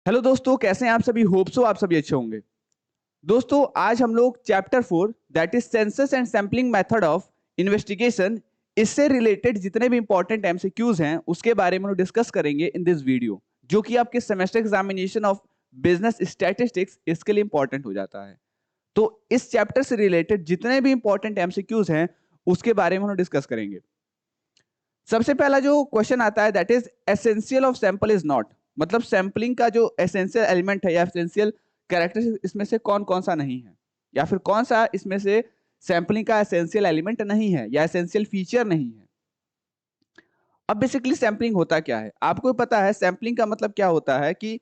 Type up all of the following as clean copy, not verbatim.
Hello दोस्तों, कैसे हैं आप सभी। होप सो आप सभी अच्छे होंगे। दोस्तों, आज हम लोग chapter 4 that is census and sampling method of investigation, इससे रिलेटेड जितने भी इंपॉर्टेंट एमसीक्यूज हैं उसके बारे में डिस्कस करेंगे इन दिस वीडियो, जो कि आपके semester examination of business statistics इसके लिए इंपॉर्टेंट हो जाता है। तो इस चैप्टर से रिलेटेड जितने भी इंपॉर्टेंट एमसीक्यूज हैं उसके बारे में हम डिस्कस करेंगे। सबसे पहला जो क्वेश्चन आता है that is essential of sample is not, मतलब सैंपलिंग का जो एसेंशियल एलिमेंट है या एसेंशियल कैरेक्टर इसमें से कौन कौन सा नहीं है, या फिर कौन सा इसमें से सैंपलिंग का एसेंशियल एलिमेंट नहीं है या एसेंशियल फीचर नहीं है। अब बेसिकली सैंपलिंग होता क्या है आपको पता है। सैंपलिंग का मतलब क्या होता है कि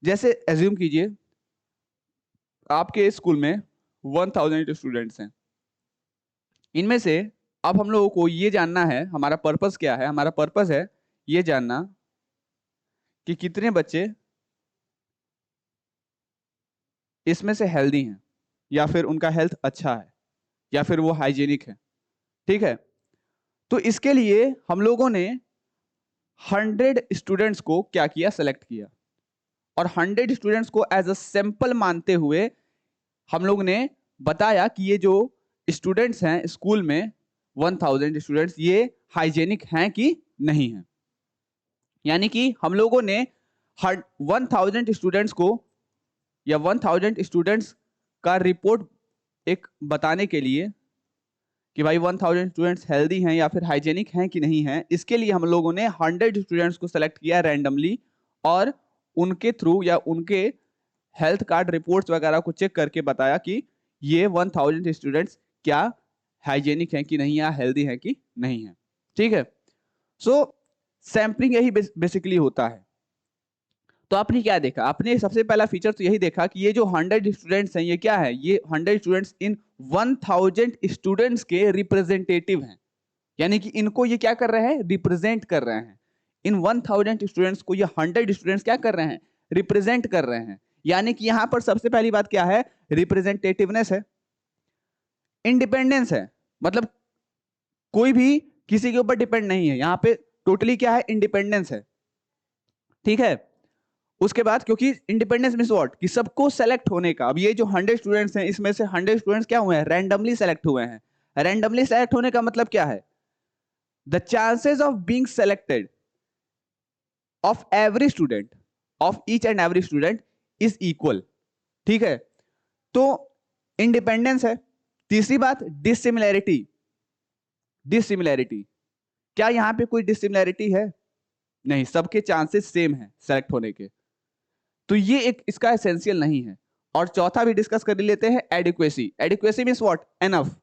जैसे एज्यूम कीजिए आपके स्कूल में 1000 स्टूडेंट्स हैं। इनमें से अब हम लोगों को ये जानना है, हमारा पर्पस क्या है। हमारा पर्पस है ये जानना कि कितने बच्चे इसमें से हेल्दी हैं, या फिर उनका हेल्थ अच्छा है, या फिर वो हाइजीनिक है। ठीक है, तो इसके लिए हम लोगों ने 100 स्टूडेंट्स को क्या किया, सेलेक्ट किया, और 100 स्टूडेंट्स को एज अ सैंपल मानते हुए हम लोग ने बताया कि ये जो स्टूडेंट्स हैं स्कूल में 1000 स्टूडेंट्स, ये हाइजीनिक हैं कि नहीं है। यानी कि हम लोगों ने 1000 स्टूडेंट्स को या 1000 स्टूडेंट्स का रिपोर्ट एक बताने के लिए कि भाई 1000 स्टूडेंट्स हेल्दी हैं या फिर हाइजेनिक हैं कि नहीं हैं, इसके लिए हम लोगों ने 100 स्टूडेंट्स को सेलेक्ट किया रैंडमली, और उनके थ्रू या उनके हेल्थ कार्ड रिपोर्ट्स वगैरह को चेक करके बताया कि ये 1000 स्टूडेंट्स क्या हाइजेनिक हैं कि नहीं, या हेल्दी हैं कि नहीं है। ठीक है, सो सैंपलिंग यही बेसिकली होता है। तो आपने क्या देखा, आपने सबसे पहला फीचर तो यही देखा कि ये जो 100 स्टूडेंट्स हैं ये क्या है, ये 100 स्टूडेंट्स इन 1000 स्टूडेंट्स के रिप्रेजेंटेटिव हैं। यानी कि इनको ये क्या कर रहे हैं, रिप्रेजेंट कर रहे हैं। इन 1000 स्टूडेंट्स को ये 100 स्टूडेंट्स क्या कर रहे हैं, रिप्रेजेंट कर रहे हैं। यानी कि यहां पर सबसे पहली बात क्या है, रिप्रेजेंटेटिवनेस है, इंडिपेंडेंस है, मतलब कोई भी किसी के ऊपर डिपेंड नहीं है। यहां पे टोटली क्या है, इंडिपेंडेंस है। ठीक है, उसके बाद क्योंकि इंडिपेंडेंस मींस व्हाट, कि सबको सेलेक्ट होने का। अब ये जो 100 स्टूडेंट्स हैं इसमें से 100 स्टूडेंट्स क्या हुए हैं, रैंडमली सेलेक्ट हुए हैं। रैंडमली सेलेक्ट होने का मतलब क्या है, the chances of being selected of every student, of each and every student is equal. ठीक है, तो इंडिपेंडेंस है। तीसरी बात, डिसिमिलैरिटी। डिसिमिलैरिटी, क्या यहां पे कोई डिसिमिलैरिटी है, नहीं, सबके चांसेस सेम है सेलेक्ट होने के, तो ये एक इसका एसेंशियल नहीं है। और चौथा भी डिस्कस कर लेते हैं, adequacy. Adequacy means what, enough.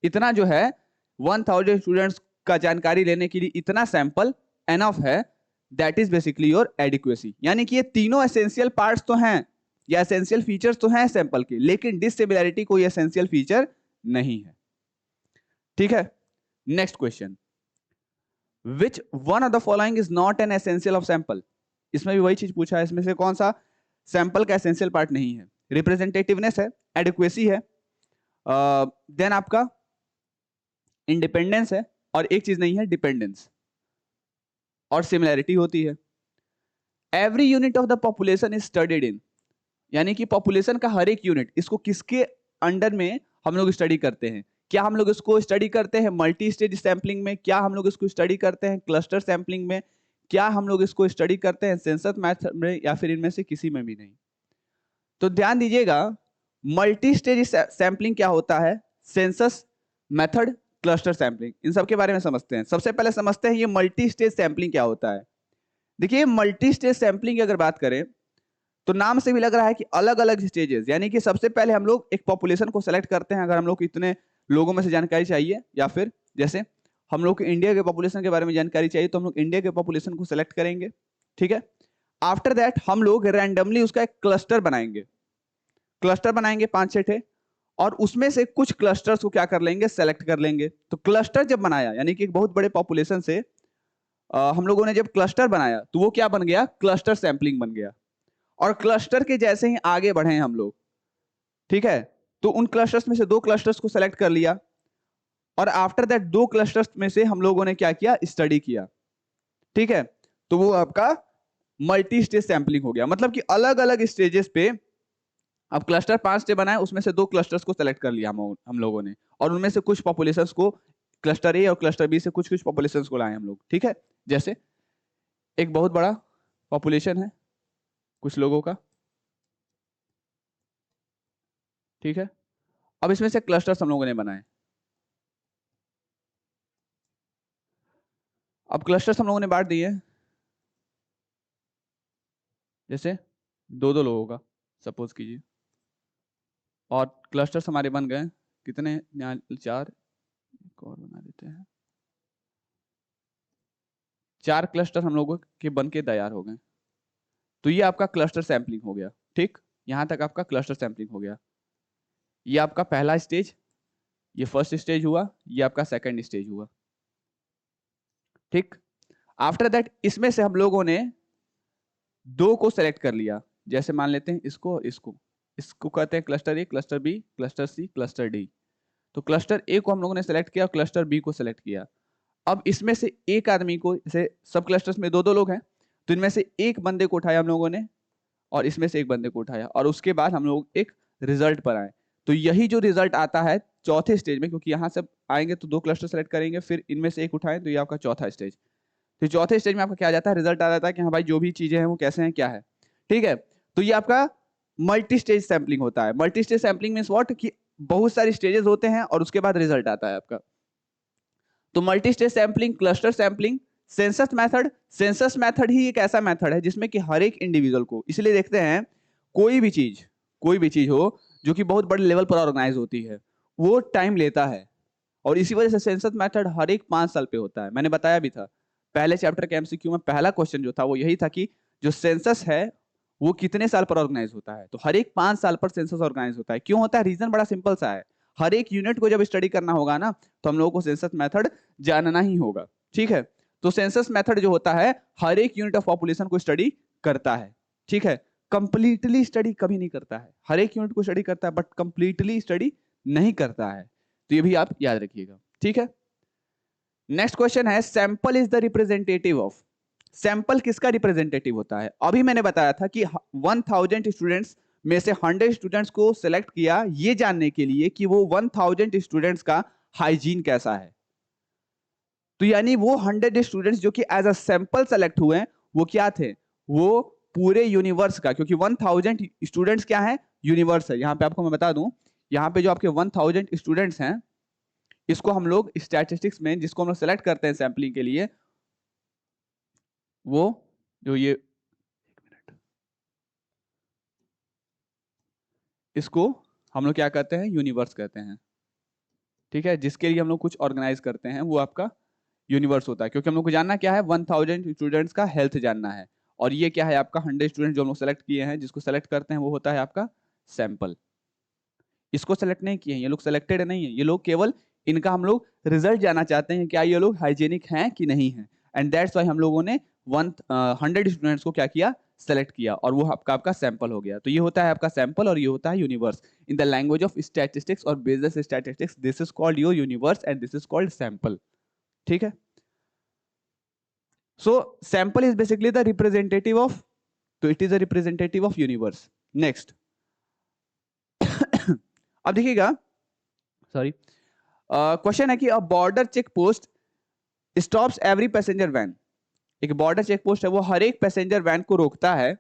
इतना जो है 1000 स्टूडेंट्स का जानकारी लेने के लिए इतना सैंपल एनफ है, that is basically your adequacy. यानी कि ये तीनों एसेंशियल पार्ट्स तो हैं या एसेंशियल फीचर्स तो हैं सैंपल के, लेकिन डिसिमिलैरिटी कोई एसेंशियल फीचर नहीं है। ठीक है, next question, which one of the following is not an essential of sample. इसमें भी वही चीज पूछा है, इसमें से कौन सा सैंपल का एसेंशियल पार्ट नहीं है। रिप्रेजेंटेटिवनेस है, एडिक्वेसी है, देन आपका इंडिपेंडेंस है, और एक चीज नहीं है, डिपेंडेंस, और सिमिलैरिटी होती है। Every unit of the population is studied in, यानी कि पॉपुलेशन का हर एक यूनिट, इसको किसके अंडर में हम लोग स्टडी करते हैं। क्या हम लोग इसको स्टडी करते हैं मल्टी स्टेज सैंपलिंग में, क्या हम लोग इसको स्टडी करते हैं क्लस्टर सैंपलिंग में, क्या हम लोग इसको स्टडी करते हैं सेंसस मेथड में, या फिर इनमें से किसी में भी नहीं। तो ध्यान दीजिएगा, मल्टी स्टेज सैंपलिंग क्या होता है, सेंसस मेथड, क्लस्टर सैंपलिंग, इन सब के बारे में समझते हैं। सबसे पहले समझते हैं ये मल्टी स्टेज सैंपलिंग क्या होता है। देखिए, मल्टी स्टेज सैंपलिंग की अगर बात करें तो नाम से भी लग रहा है कि अलग अलग स्टेजेस, यानी कि सबसे पहले हम लोग एक पॉपुलेशन को सेलेक्ट करते हैं। अगर हम लोग को इतने लोगों में से जानकारी चाहिए, या फिर जैसे हम लोग को इंडिया के पॉपुलेशन के बारे में जानकारी चाहिए, तो हम लोग इंडिया के पॉपुलेशन को सेलेक्ट करेंगे। ठीक है, आफ्टर दैट हम लोग रैंडमली उसका एक क्लस्टर बनाएंगे। क्लस्टर बनाएंगे 5-6 ठे, और उसमें से कुछ क्लस्टर्स को क्या कर लेंगे, सेलेक्ट कर लेंगे। तो क्लस्टर जब बनाया, यानी कि एक बहुत बड़े पॉपुलेशन से हम लोगों ने जब क्लस्टर बनाया, तो वो क्या बन गया, क्लस्टर सैंपलिंग बन गया। और क्लस्टर के जैसे ही आगे बढ़े हम लोग, ठीक है, तो उन क्लस्टर्स में से 2 क्लस्टर्स को सेलेक्ट कर लिया, और आफ्टर दैट 2 क्लस्टर्स में से हम लोगों ने क्या किया, स्टडी किया। ठीक है, तो वो आपका मल्टी स्टेज सैंपलिंग हो गया, मतलब कि अलग अलग स्टेजेस पे अब क्लस्टर 5 स्टेज बनाए, उसमें से 2 क्लस्टर्स को सेलेक्ट कर लिया हम लोगों ने, और उनमें से कुछ पॉपुलेशंस को क्लस्टर ए और क्लस्टर बी से कुछ कुछ पॉपुलेशंस को लाए हम लोग, ठीक है। जैसे एक बहुत बड़ा पॉपुलेशन है कुछ लोगों का, ठीक है। अब इसमें से क्लस्टर्स हम लोगों ने बनाए। अब क्लस्टर्स हम लोगों ने बांट दिए, जैसे 2-2 लोगों का सपोज कीजिए, और क्लस्टर्स हमारे बन गए कितने, 4, एक और बना देते हैं, 4 क्लस्टर हम लोगों के बन के तैयार हो गए। तो ये आपका क्लस्टर सैंपलिंग हो गया, ठीक। यहां तक आपका क्लस्टर सैंपलिंग हो गया। ये आपका पहला स्टेज, ये फर्स्ट स्टेज हुआ, ये आपका सेकंड स्टेज हुआ, ठीक। आफ्टर दैट इसमें से हम लोगों ने 2 को सेलेक्ट कर लिया, जैसे मान लेते हैं इसको, इसको कहते हैं cluster A, cluster B, cluster C, cluster D. तो क्लस्टर ए को हम लोगों ने सेलेक्ट किया और क्लस्टर बी को सेलेक्ट किया। अब इसमें से एक आदमी को, जैसे सब क्लस्टर्स में 2-2 लोग हैं, तो इनमें से एक बंदे को उठाया हम लोगों ने, और इसमें से एक बंदे को उठाया, और उसके बाद हम लोग एक रिजल्ट पर आए। तो यही जो रिजल्ट आता है चौथे स्टेज में, क्योंकि यहां से आएंगे तो 2 क्लस्टर सेलेक्ट करेंगे, फिर इनमें से एक उठाएं, तो ये आपका चौथा स्टेज। तो चौथे स्टेज में आपका क्या आ जाता है, रिजल्ट आ जाता है कि हाँ भाई जो भी चीजें हैं वो कैसे हैं, क्या है, ठीक है। तो ये आपका मल्टी स्टेज सैंपलिंग होता है। Multi stage sampling means what, कि बहुत सारी स्टेजेस होते हैं और उसके बाद रिजल्ट आता है आपका। तो multi stage sampling, cluster sampling, census method ही एक ऐसा मेथड है जिसमें कि हर एक इंडिविजुअल को, इसलिए देखते हैं कोई भी चीज हो जो कि बहुत बड़े लेवल पर ऑर्गेनाइज होती है, वो टाइम लेता है, और इसी वजह से सेंसस मेथड हर एक 5 साल पे होता है। मैंने बताया भी था पहले चैप्टर के एमसीक्यू में, पहला क्वेश्चन जो था वो यही था कि जो सेंसस है वो कितने साल पर ऑर्गेनाइज होता है। तो हर एक 5 साल पर सेंसस ऑर्गेनाइज होता है। क्यों होता है, रीजन बड़ा सिंपल सा है, हर एक यूनिट को जब स्टडी करना होगा ना, तो हम लोगों को सेंसस मेथड जानना ही होगा, ठीक है। तो सेंसस मेथड जो होता है हर एक यूनिट ऑफ पॉपुलेशन को स्टडी करता है, ठीक है। कंप्लीटली स्टडी कभी नहीं करता है, हर एक यूनिट को स्टडी करता है बट कंप्लीटली स्टडी नहीं करता है। तो ये भी आप याद रखिएगा, ठीक है। नेक्स्ट क्वेश्चन है, sample is the representative of, sample किसका रिप्रेजेंटेटिव होता है। अभी मैंने बताया था कि 1000 स्टूडेंट्स में से 100 स्टूडेंट्स को सिलेक्ट किया ये जानने के लिए कि वो 1000 स्टूडेंट्स का हाइजीन कैसा है। तो यानी वो 100 स्टूडेंट्स जो कि एज अ सैंपल सेलेक्ट हुए वो क्या थे, वो पूरे यूनिवर्स का, क्योंकि 1000 स्टूडेंट्स क्या है, यूनिवर्स है। यहां पे आपको मैं बता दूं, यहां पे जो आपके 1000 स्टूडेंट्स हैं, इसको हम लोग स्टैटिस्टिक्स में जिसको हम लोग सेलेक्ट करते हैं सैंपलिंग के लिए, वो जो ये, एक मिनट, इसको हम लोग क्या कहते हैं, यूनिवर्स कहते हैं, ठीक है। जिसके लिए हम लोग कुछ ऑर्गेनाइज करते हैं वो आपका यूनिवर्स होता है, क्योंकि हम लोग को जानना क्या है, 1000 स्टूडेंट्स का हेल्थ जानना है, और ये क्या है आपका 100 स्टूडेंट जो हम लोग सेलेक्ट किए हैं, जिसको सेलेक्ट करते हैं वो होता है आपका सैंपल। इसको सेलेक्ट नहीं किए हैं, ये लोग सेलेक्टेड नहीं है, ये लोग केवल इनका हम लोग रिजल्ट जानना चाहते हैं, क्या ये लोग हाइजेनिक हैं कि नहीं है। एंड दैट्स वाई हम लोगों ने 100 स्टूडेंट्स को क्या किया, सेलेक्ट किया, और वो आपका सैंपल हो गया। तो ये होता है आपका सैंपल और ये होता है universe. In the language of statistics और business statistics, this is called your universe and this is called sample, ठीक है। So sample is basically the representative of, तो it is a representative of universe. Next अब देखिएगा, sorry, question है कि a border check post stops every passenger van, एक border check post है वो हर एक पैसेंजर वैन को रोकता है,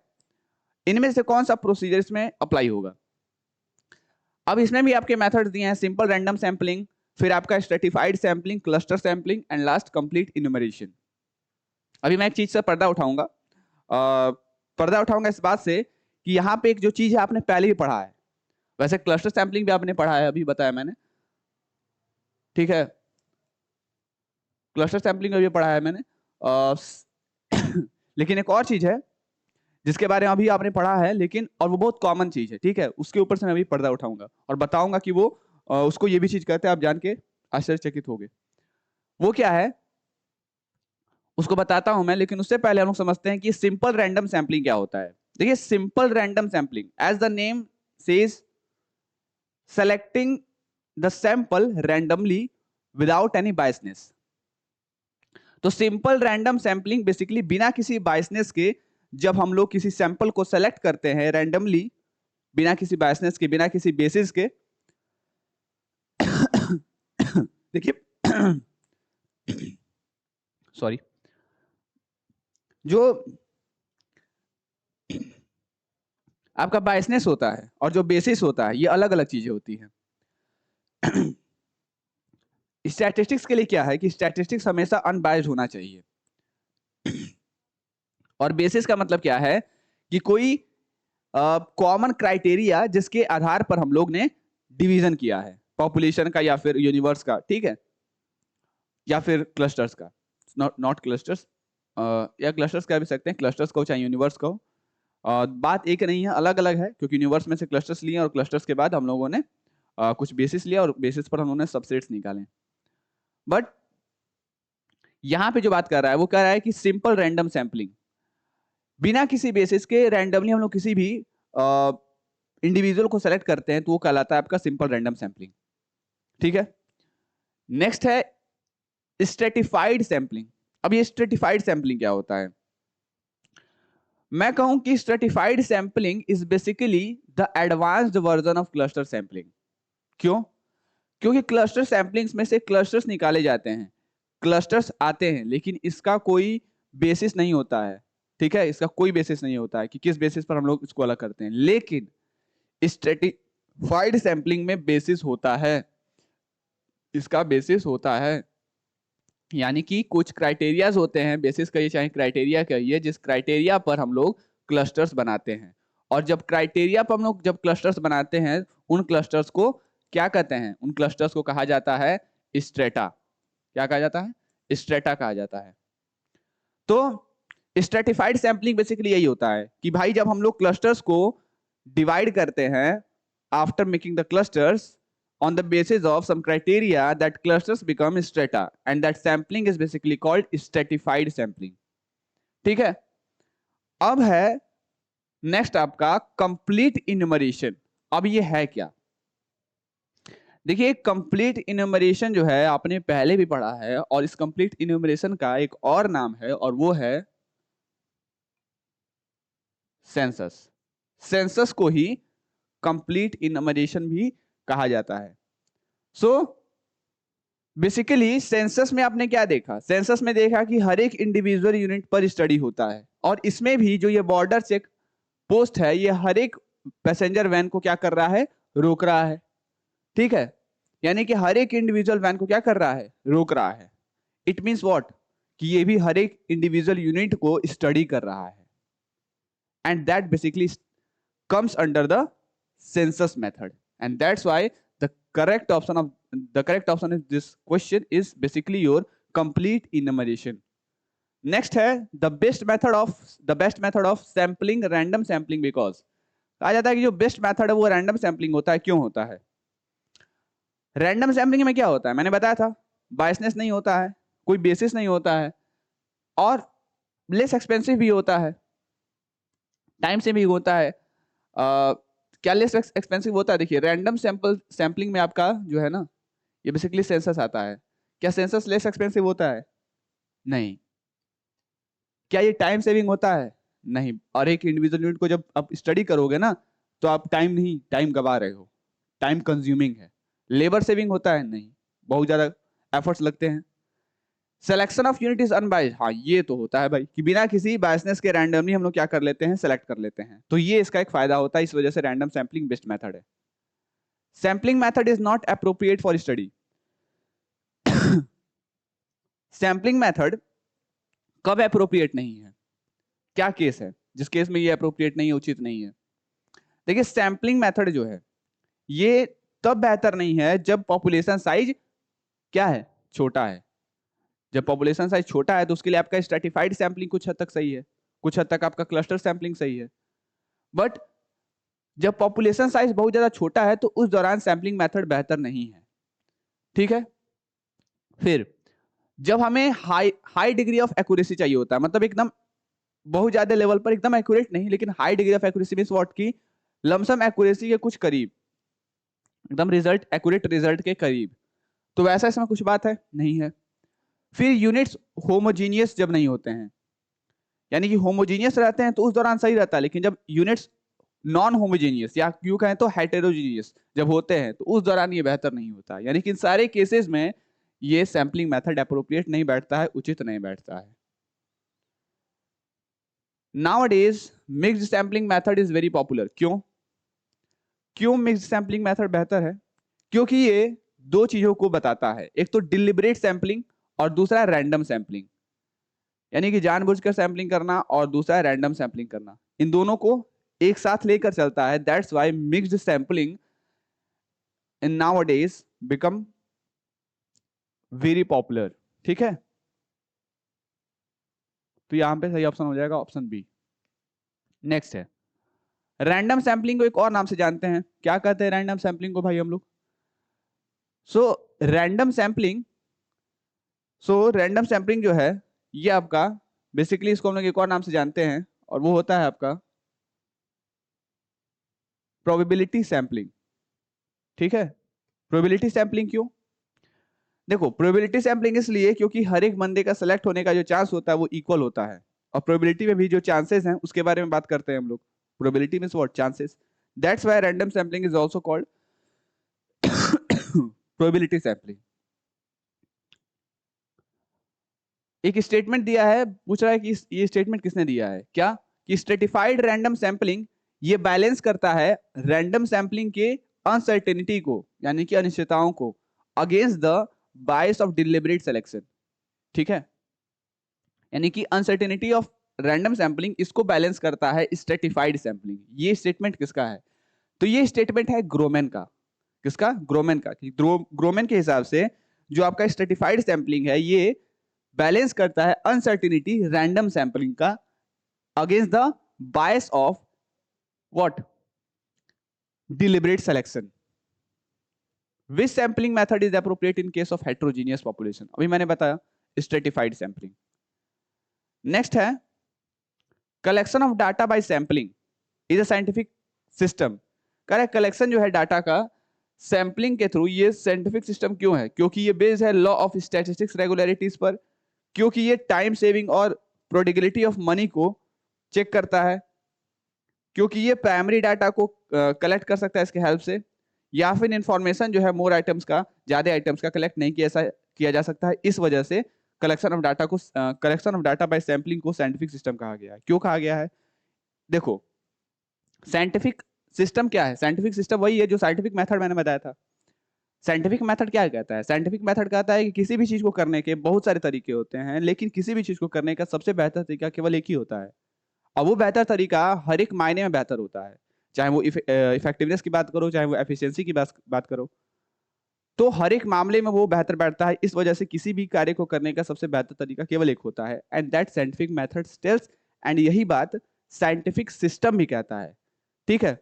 इनमें से कौन सा प्रोसीजर इसमें अप्लाई होगा। अब इसमें भी आपके मेथड्स दिए हैं, सिंपल रैंडम सैंपलिंग, फिर आपका stratified sampling, cluster sampling and last complete enumeration. अभी मैं एक चीज से पर्दा उठाऊंगा, पर्दा उठाऊंगा इस बात से कि यहाँ पे एक जो चीज है आपने पहले भी पढ़ा है, वैसे क्लस्टर सैंपलिंग भी आपने पढ़ा है, अभी बताया मैंने, ठीक है। क्लस्टर सैंपलिंग भी पढ़ा है मैंने, लेकिन एक और चीज है जिसके बारे में अभी आपने पढ़ा है, लेकिन और वो बहुत कॉमन चीज है, ठीक है, उसके ऊपर से मैं अभी पर्दा उठाऊंगा और बताऊंगा कि वो उसको ये भी चीज कहते हैं, आप जान के आश्चर्यचकित होंगे। वो क्या है उसको बताता हूं मैं, लेकिन उससे पहले हम लोग समझते हैं कि सिंपल रैंडम सैंपलिंग क्या होता है। देखिए simple random sampling, as the name says, selecting the sample randomly without any biasness. तो सिंपल रैंडम सैंपलिंग बेसिकली बिना किसी बायसनेस के जब हम लोग किसी सैंपल को सेलेक्ट करते हैं रैंडमली, बिना किसी बायसनेस के, बिना किसी बेसिस के, देखिए सॉरी, जो आपका बायसनेस होता है और जो बेसिस होता है, ये अलग अलग चीजें होती हैं। स्टैटिस्टिक्स के लिए क्या है कि स्टैटिस्टिक्स हमेशा अनबायस्ड होना चाहिए। और बेसिस का मतलब क्या है कि कोई कॉमन क्राइटेरिया जिसके आधार पर हम लोग ने डिवीजन किया है, पॉपुलेशन का या फिर यूनिवर्स का, ठीक है, या फिर क्लस्टर्स का, नॉट क्लस्टर्स, या क्लस्टर्स कह भी सकते हैं, क्लस्टर्स को चाहे यूनिवर्स को। बात एक नहीं है, अलग अलग है, क्योंकि यूनिवर्स में से क्लस्टर्स लिए और क्लस्टर्स के बाद हम लोगों ने कुछ बेसिस लिया और बेसिस पर हम लोगों ने सबसेट्स निकाले। बट यहां पे जो बात कर रहा है वो कह रहा है कि सिंपल रैंडम सैंपलिंग, बिना किसी बेसिस के रैंडमली हम लोग किसी भी इंडिविजुअल को सेलेक्ट करते हैं तो वो कहलाता है आपका सिंपल रैंडम सैंपलिंग, ठीक है। नेक्स्ट है स्ट्रेटिफाइड सैंपलिंग। अब ये स्ट्रेटिफाइड सैंपलिंग क्या होता है? मैं कहूं कि stratified sampling is basically the advanced version of cluster sampling. क्यों? क्योंकि क्लस्टर सैंपलिंग्स में से क्लस्टर्स निकाले जाते हैं, क्लस्टर्स आते हैं, लेकिन इसका कोई बेसिस नहीं होता है, ठीक है, इसका कोई बेसिस नहीं होता है कि किस बेसिस पर हम लोग इसको अलग करते हैं। लेकिन स्ट्रेटिफाइड सैंपलिंग में बेसिस होता है, इसका बेसिस होता है, यानी कि कुछ क्राइटेरियाज होते हैं, बेसिस कहिए चाहे क्राइटेरिया कहिए, जिस क्राइटेरिया पर हम लोग क्लस्टर्स बनाते हैं। और जब क्राइटेरिया पर हम लोग जब क्लस्टर्स बनाते हैं, उन क्लस्टर्स को क्या कहते हैं? उन क्लस्टर्स को कहा जाता है स्ट्रेटा। क्या कहा जाता है? स्ट्रेटा कहा जाता है। तो स्ट्रेटिफाइड सैंपलिंग बेसिकली यही होता है कि भाई जब हम लोग क्लस्टर्स को डिवाइड करते हैं, after making the clusters on the basis of some criteria, that clusters become strata and that sampling is basically called stratified sampling, ठीक है। अब है नेक्स्ट आपका कंप्लीट इन्यूमरेशन। अब ये है क्या? देखिए कंप्लीट इन्यूमरेशन जो है आपने पहले भी पढ़ा है, और इस कंप्लीट इन्यूमरेशन का एक और नाम है और वो है सेंसस। सेंसस को ही कंप्लीट इन्यूमरेशन भी कहा जाता है। सो बेसिकली सेंसस में आपने क्या देखा? सेंसस में देखा कि हर एक इंडिविजुअल यूनिट पर स्टडी होता है, और इसमें भी जो ये बॉर्डर चेक पोस्ट है, ये हर एक पैसेंजर वैन को क्या कर रहा है? रोक रहा है, ठीक है। यानी कि हर एक इंडिविजुअल वैन को क्या कर रहा है? रोक रहा है। It means what? कि ये भी हर एक इंडिविजुअल यूनिट को स्टडी कर रहा है, and that basically comes under the census method, and that's why the correct option of this question is basically your complete enumeration. Next है the best method of sampling, random sampling, because कहा जाता है कि जो best method है वो random sampling होता है। क्यों होता है? रैंडम सैम्पलिंग में क्या होता है? मैंने बताया था, बायसनेस नहीं होता है, कोई बेसिस नहीं होता है, और लेस एक्सपेंसिव भी होता है, टाइम से भी होता है। क्या लेस एक्सपेंसिव होता है? देखिए रैंडम सैम्पलिंग में आपका जो है ना, ये बेसिकली सेंसस आता है। क्या सेंसस लेस एक्सपेंसिव होता है? नहीं। क्या ये टाइम सेविंग होता है? नहीं। और एक इंडिविजुअल यूनिट को जब आप स्टडी करोगे ना, तो आप टाइम गवा रहे हो, टाइम कंज्यूमिंग है। लेबर सेविंग होता है? नहीं, बहुत ज्यादा एफर्ट्स लगते हैं। Selection of unit is unbiased, हाँ ये तो होता है भाई कि बिना किसी बायसनेस के रैंडमली हम लोग क्या कर लेते हैं? सेलेक्ट कर लेते हैं। तो ये इसका एक फायदा होता है, इस वजह से रैंडम सैम्पलिंग बेस्ट मेथड है। Sampling method is not appropriate for study. Sampling method कब अप्रोप्रिएट नहीं है? क्या केस है जिस केस में ये अप्रोप्रिएट नहीं है, उचित नहीं है? देखिए सैम्पलिंग मेथड जो है ये तब बेहतर नहीं है जब पॉपुलेशन साइज क्या है? छोटा है। जब पॉपुलेशन साइज छोटा है तो उसके लिए आपका स्ट्रेटिफाइड सैम्पलिंग कुछ हद तक सही है, कुछ हद तक आपका क्लस्टर सैम्पलिंग सही है। बट जब पॉपुलेशन साइज बहुत ज्यादा छोटा है तो उस दौरान सैम्पलिंग मेथड बेहतर नहीं है, ठीक है। फिर जब हमें हाई डिग्री ऑफ एक्यूरेसी चाहिए होता है, मतलब एकदम बहुत ज्यादा लेवल पर एकदम एक्यूरेट नहीं, लेकिन high degree of accuracy means what की लमसम एक्यूरेसी के कुछ करीब, एकदम एक्यूरेट रिजल्ट के करीब, तो वैसा इसमें कुछ बात है नहीं है। फिर यूनिट्स होमोजीनियस जब नहीं होते हैं, यानी कि होमोजीनियस रहते हैं तो उस दौरान सही रहता है, लेकिन जब यूनिट्स नॉन होमोजीनियस या क्यों कहें तो हेटेरोजीनियस जब होते हैं तो उस दौरान ये बेहतर नहीं होता। यानी कि इन सारे केसेस में ये सैम्पलिंग मेथड अप्रोप्रिएट नहीं बैठता है, उचित नहीं बैठता है। Nowadays mixed sampling method is very popular। क्यों मिक्स्ड सैम्पलिंग मेथड बेहतर है? क्योंकि ये दो चीजों को बताता है, एक तो डिलिबरेट सैम्पलिंग और दूसरा रैंडम सैम्पलिंग, यानी कि जानबूझकर सैम्पलिंग करना और दूसरा रैंडम सैम्पलिंग करना, इन दोनों को एक साथ लेकर चलता है। That's why mixed sampling in nowadays become very popular. ठीक है, तो यहां पे सही ऑप्शन हो जाएगा ऑप्शन बी। नेक्स्ट है रैंडम सैम्पलिंग को एक और नाम से जानते हैं। क्या कहते हैं रैंडम सैम्पलिंग को भाई हम लोग? रैंडम सैम्पलिंग जो है ये आपका बेसिकली इसको हम लोग एक और नाम से जानते हैं और वो होता है आपका प्रोबेबिलिटी सैम्पलिंग। ठीक है, प्रोबेबिलिटी सैम्पलिंग क्यों? देखो, प्रोबेबिलिटी सैम्पलिंग इसलिए क्योंकि हर एक बंदे का सेलेक्ट होने का जो चांस होता है वो इक्वल होता है, और प्रोबेबिलिटी में भी जो चांसेस हैं उसके बारे में बात करते हैं हम लोग। Probability means what? Chances. That's why random sampling is also called probability sampling. एक स्टेटमेंट दिया है, पूछ रहा है कि ये स्टेटमेंट किसने दिया है? क्या कि स्ट्रेटिफाइड रैंडम सैम्पलिंग ये बैलेंस करता है रैंडम सैम्पलिंग के अनसर्टेनिटी को, यानी कि अनिश्चितताओं को, against the bias of deliberate selection. ठीक है, यानी कि अनसर्टेनिटी ऑफ रैंडम सैम्पलिंग इसको बैलेंस करता है स्ट्रेटिफाइड सैम्पलिंग। ये स्टेटमेंट किसका है? तो ये स्टेटमेंट है ग्रोमेन का। किसका? ग्रोमेन का। ग्रोमेन के हिसाब से जो आपका स्ट्रेटिफाइड सैम्पलिंग है ये बैलेंस करता है अनसर्टेनिटी रैंडम सैम्पलिंग का against the bias of what? Deliberate selection. Which sampling method is appropriate in case of heterogeneous population? अभी मैंने बताया स्ट्रेटिफाइड सैम्पलिंग। नेक्स्ट है collection of data by sampling is a scientific system. Correct, collection जो है data का sampling के through, ये scientific system क्यों है? क्योंकि ये बेस्ड है लॉ ऑफ स्टैटिस्टिक्स रेगुलरिटीज पर, क्योंकि ये टाइम सेविंग और प्रोडिगलिटी ऑफ मनी को चेक करता है, क्योंकि ये प्राइमरी डाटा को कलेक्ट कर सकता है इसके हेल्प से, या फिर इंफॉर्मेशन जो है मोर आइटम्स का, ज्यादा आइटम्स का कलेक्ट नहीं किया जा सकता है। इस वजह से collection of data by sampling को साइंटिफिक सिस्टम कहा गया है। क्यों कहा गया है? देखो, साइंटिफिक सिस्टम क्या है? साइंटिफिक सिस्टम वही है जो साइंटिफिक मेथड मैंने बताया था। साइंटिफिक मेथड क्या कहता है? साइंटिफिक मेथड कहता है कि किसी भी चीज को करने के बहुत सारे तरीके होते हैं, लेकिन किसी भी चीज को करने का सबसे बेहतर तरीका केवल एक ही होता है, और वो बेहतर तरीका हर एक मायने में बेहतर होता है। चाहे वो इफेक्टिवनेस की बात करो, चाहे वो एफिशिएंसी की बात करो, तो हर एक मामले में वो बेहतर बैठता है। इस वजह से किसी भी कार्य को करने का सबसे बेहतर तरीका केवल एक होता है, and that scientific method tells. And यही बात साइंटिफिक सिस्टम भी कहता है। ठीक है,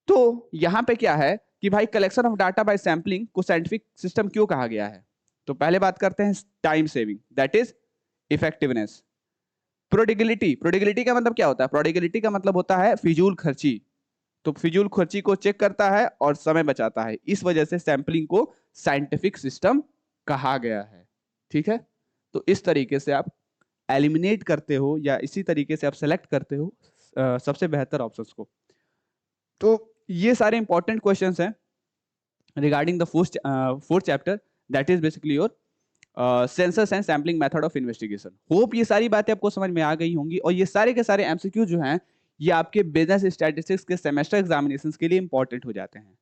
तो यहां पे क्या है कि भाई collection of data by sampling को साइंटिफिक सिस्टम क्यों कहा गया है? तो पहले बात करते हैं time saving, that is effectiveness. Prodigality का मतलब क्या होता है? प्रोडिगलिटी का मतलब होता है फिजूल खर्ची। तो फिजूल खर्ची को चेक करता है और समय बचाता है। इस वजह से सैंपलिंग को साइंटिफिक सिस्टम कहा गया है। ठीक है, तो इस तरीके से आप एलिमिनेट करते हो या इसी तरीके से आप सेलेक्ट करते हो सबसे बेहतर ऑप्शंस को। तो ये सारे इंपॉर्टेंट क्वेश्चंस हैं regarding the fourth chapter, that is basically your census and sampling method of investigation. Hope ये सारी बातें आपको समझ में आ गई होंगी, और ये सारे के सारे एमसीक्यू जो हैं ये आपके बिजनेस स्टैटिस्टिक्स के सेमेस्टर एग्जामिनेशंस के लिए इंपॉर्टेंट हो जाते हैं।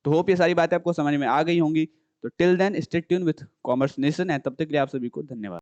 तो होप ये सारी बातें आपको समझ में आ गई होंगी। तो till then stay tune with commerce nation, and तब तक के लिए आप सभी को धन्यवाद।